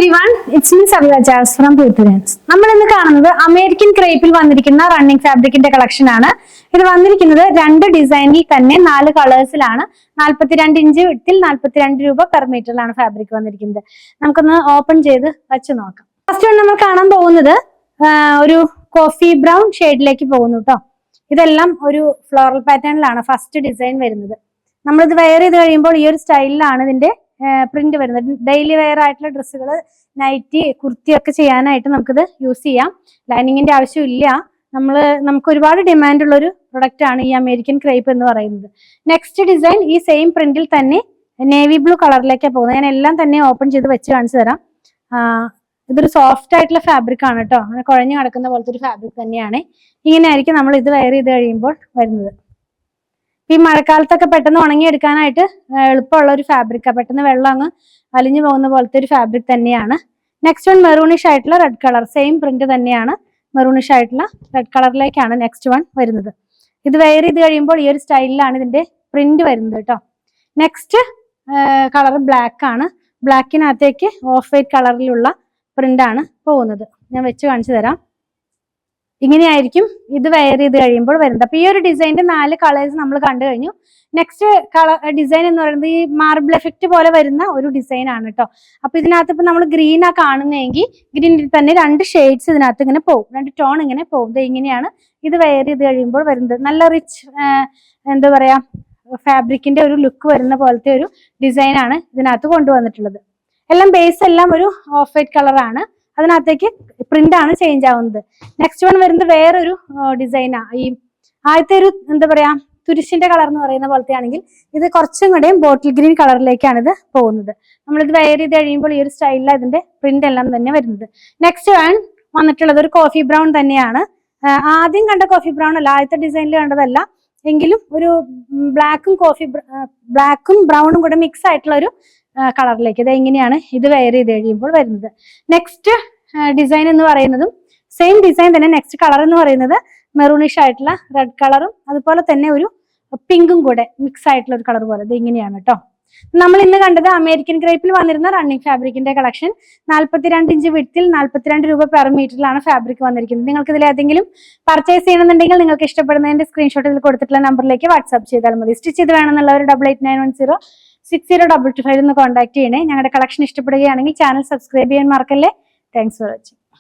everyone, it's me Savya Charles from Poothurans. നമ്മൾ ഇന്ന് കാണുന്നത് അമേരിക്കൻ ക്രേപ്പിൽ വന്നിരിക്കുന്ന റണ്ണിംഗ് ഫാബ്രിക്കിന്റെ കളക്ഷൻ ആണ്. ഇത് വന്നിരിക്കുന്നത് രണ്ട് ഡിസൈനിൽ തന്നെ 4 കളേഴ്സിലാണ്. 42 ഇഞ്ച് വിഡ്ത്തിൽ 42 രൂപ പെർ മീറ്ററിലാണ് ഫാബ്രിക് വന്നിരിക്കുന്നത്. നമുക്കൊന്ന് ഓപ്പൺ ചെയ്ത് വെച്ച് നോക്കാം. ഫസ്റ്റ് നമ്മൾ കാണാൻ പോകുന്നത് ഒരു കോഫി ബ്രൗൺ ഷെയ്ഡിലേക്ക് പോകുന്നു കേട്ടോ. ഇതെല്ലാം ഒരു ഫ്ലോറൽ പാറ്റേണിലാണ് ഫസ്റ്റ് ഡിസൈൻ വരുന്നത്. നമ്മളിത് വെയർ ചെയ്ത് കഴിയുമ്പോൾ ഈ ഒരു സ്റ്റൈലിലാണ് ഇതിന്റെ പ്രിന്റ് വരുന്നത്. ഡെയിലി വെയർ ആയിട്ടുള്ള ഡ്രസ്സുകൾ, നൈറ്റി, കുർത്തി ഒക്കെ ചെയ്യാനായിട്ട് നമുക്കിത് യൂസ് ചെയ്യാം. ലൈനിങ്ങിന്റെ ആവശ്യമില്ല. നമുക്ക് ഒരുപാട് ഡിമാൻഡ് ഉള്ള ഒരു പ്രൊഡക്റ്റ് ആണ് ഈ അമേരിക്കൻ ക്രേപ്പ് എന്ന് പറയുന്നത്. നെക്സ്റ്റ് ഡിസൈൻ ഈ സെയിം പ്രിന്റിൽ തന്നെ നേവി ബ്ലൂ കളറിലേക്കാണ് പോകുന്നത്. ഞാൻ എല്ലാം തന്നെ ഓപ്പൺ ചെയ്ത് വെച്ച് കാണിച്ചു തരാം. ഇതൊരു സോഫ്റ്റ് ആയിട്ടുള്ള ഫാബ്രിക് ആണ് കേട്ടോ. അങ്ങനെ കുഴഞ്ഞു കിടക്കുന്ന പോലത്തെ ഒരു ഫാബ്രിക് തന്നെയാണ്. ഇങ്ങനെ ആയിരിക്കും നമ്മൾ ഇത് വെയർ ചെയ്ത് കഴിയുമ്പോൾ വരുന്നത്. ഈ മഴക്കാലത്തൊക്കെ പെട്ടെന്ന് ഉണങ്ങിയെടുക്കാനായിട്ട് എളുപ്പമുള്ള ഒരു ഫാബ്രിക്കാണ്. പെട്ടെന്ന് വെള്ളം അങ്ങ് വലിഞ്ഞു പോകുന്ന പോലത്തെ ഒരു ഫാബ്രിക് തന്നെയാണ്. നെക്സ്റ്റ് വൺ മെറൂണിഷ് ആയിട്ടുള്ള റെഡ് കളർ, സെയിം പ്രിന്റ് തന്നെയാണ്. മെറൂണിഷ് ആയിട്ടുള്ള റെഡ് കളറിലേക്കാണ് നെക്സ്റ്റ് വൺ വരുന്നത്. ഇത് വെയർ ചെയ്ത് കഴിയുമ്പോൾ ഈ ഒരു സ്റ്റൈലിലാണ് ഇതിന്റെ പ്രിന്റ് വരുന്നത് കേട്ടോ. നെക്സ്റ്റ് കളർ ബ്ലാക്ക് ആണ്. ബ്ലാക്കിനകത്തേക്ക് ഓഫ് വൈറ്റ് കളറിലുള്ള പ്രിന്റ് ആണ് പോകുന്നത്. ഞാൻ വെച്ച് കാണിച്ചു തരാം. ഇങ്ങനെയായിരിക്കും ഇത് വെയർ ചെയ്ത് കഴിയുമ്പോൾ വരുന്നത്. അപ്പൊ ഈ ഒരു ഡിസൈനിന്റെ 4 കളേഴ്സ് നമ്മൾ കണ്ടു കഴിഞ്ഞു. നെക്സ്റ്റ് കളർ ഡിസൈൻ എന്ന് പറയുന്നത് ഈ മാർബിൾ എഫക്റ്റ് പോലെ വരുന്ന ഒരു ഡിസൈൻ ആണ് കേട്ടോ. അപ്പൊ ഇതിനകത്ത് ഇപ്പൊ നമ്മൾ ഗ്രീൻ ആ കാണുന്നതെങ്കിൽ ഗ്രീനിൽ തന്നെ 2 ഷെയ്ഡ്സ് ഇതിനകത്ത് ഇങ്ങനെ പോകും, 2 ടോൺ ഇങ്ങനെ പോകും. ഇങ്ങനെയാണ് ഇത് വെയർ ചെയ്ത് കഴിയുമ്പോൾ വരുന്നത്. നല്ല റിച്ച് എന്താ പറയാ ഫാബ്രിക്കിന്റെ ഒരു ലുക്ക് വരുന്ന പോലത്തെ ഒരു ഡിസൈൻ ആണ് ഇതിനകത്ത് കൊണ്ടുവന്നിട്ടുള്ളത്. എല്ലാം ബേസ് എല്ലാം ഒരു ഓഫ് വൈറ്റ് കളറാണ്. അതിനകത്തേക്ക് പ്രിന്റ് ആണ് ചേഞ്ച് ആവുന്നത്. നെക്സ്റ്റ് വൺ വരുന്നത് വേറൊരു ഡിസൈനാ. ഈ ആദ്യത്തെ ഒരു എന്താ പറയാ തുരിശിന്റെ കളർ എന്ന് പറയുന്ന പോലത്തെ ആണെങ്കിൽ ഇത് കുറച്ചും കൂടെയും ബോട്ടിൽ ഗ്രീൻ കളറിലേക്കാണ് ഇത് പോകുന്നത്. നമ്മളിത് വെയർ ചെയ്ത് കഴിയുമ്പോൾ ഈ ഒരു സ്റ്റൈലിലാണ് ഇതിന്റെ പ്രിന്റ് എല്ലാം തന്നെ വരുന്നത്. നെക്സ്റ്റ് വൺ വന്നിട്ടുള്ളത് ഒരു കോഫി ബ്രൗൺ തന്നെയാണ്. ആദ്യം കണ്ട കോഫി ബ്രൗൺ അല്ല, ആദ്യത്തെ ഡിസൈനിൽ കണ്ടതല്ല, എങ്കിലും ഒരു ബ്ലാക്കും ബ്രൗണും കൂടെ മിക്സ് ആയിട്ടുള്ള ഒരു കളറിലേക്ക്. ഇത് എങ്ങനെയാണ് ഇത് വെയർ ചെയ്ത് കഴിയുമ്പോൾ വരുന്നത്. നെക്സ്റ്റ് ഡിസൈൻ എന്ന് പറയുന്നതും സെയിം ഡിസൈൻ തന്നെ. നെക്സ്റ്റ് കളർ എന്ന് പറയുന്നത് മെറൂണിഷ് ആയിട്ടുള്ള റെഡ് കളറും അതുപോലെ തന്നെ ഒരു പിങ്കും കൂടെ മിക്സ് ആയിട്ടുള്ള ഒരു കളർ പോലെ. ഇത് ഇങ്ങനെയാണ് കേട്ടോ. നമ്മൾ ഇന്ന് കണ്ടത് അമേരിക്കൻ ക്രേപ്പിൽ വന്നിരുന്ന റണ്ണിങ് ഫാബ്രിക്കിന്റെ കളക്ഷൻ. 42 ഇഞ്ച് വിഡ്ത്തിൽ 42 രൂപ പെർ മീറ്ററിലാണ് ഫാബ്രിക് വന്നിരിക്കുന്നത്. നിങ്ങൾക്ക് ഇതിൽ ഏതെങ്കിലും പർച്ചേസ് ചെയ്യണമെന്നുണ്ടെങ്കിൽ നിങ്ങൾക്ക് ഇഷ്ടപ്പെടുന്നതിന്റെ സ്ക്രീൻഷോട്ടിൽ കൊടുത്തിട്ടുള്ള നമ്പറിലേക്ക് വാട്സ്ആപ്പ് ചെയ്താൽ മതി. സ്റ്റിച്ച് ചെയ്ത് വേണമെന്നുള്ളവർ 8891 602225 കോൺടാക്ട് ചെയ്യണേ. ഞങ്ങളുടെ കളക്ഷൻ ഇഷ്ടപ്പെടുകയാണെങ്കിൽ ചാനൽ സബ്സ്ക്രൈബ് ചെയ്യാൻ മറക്കല്ലേ. Thanks for watching.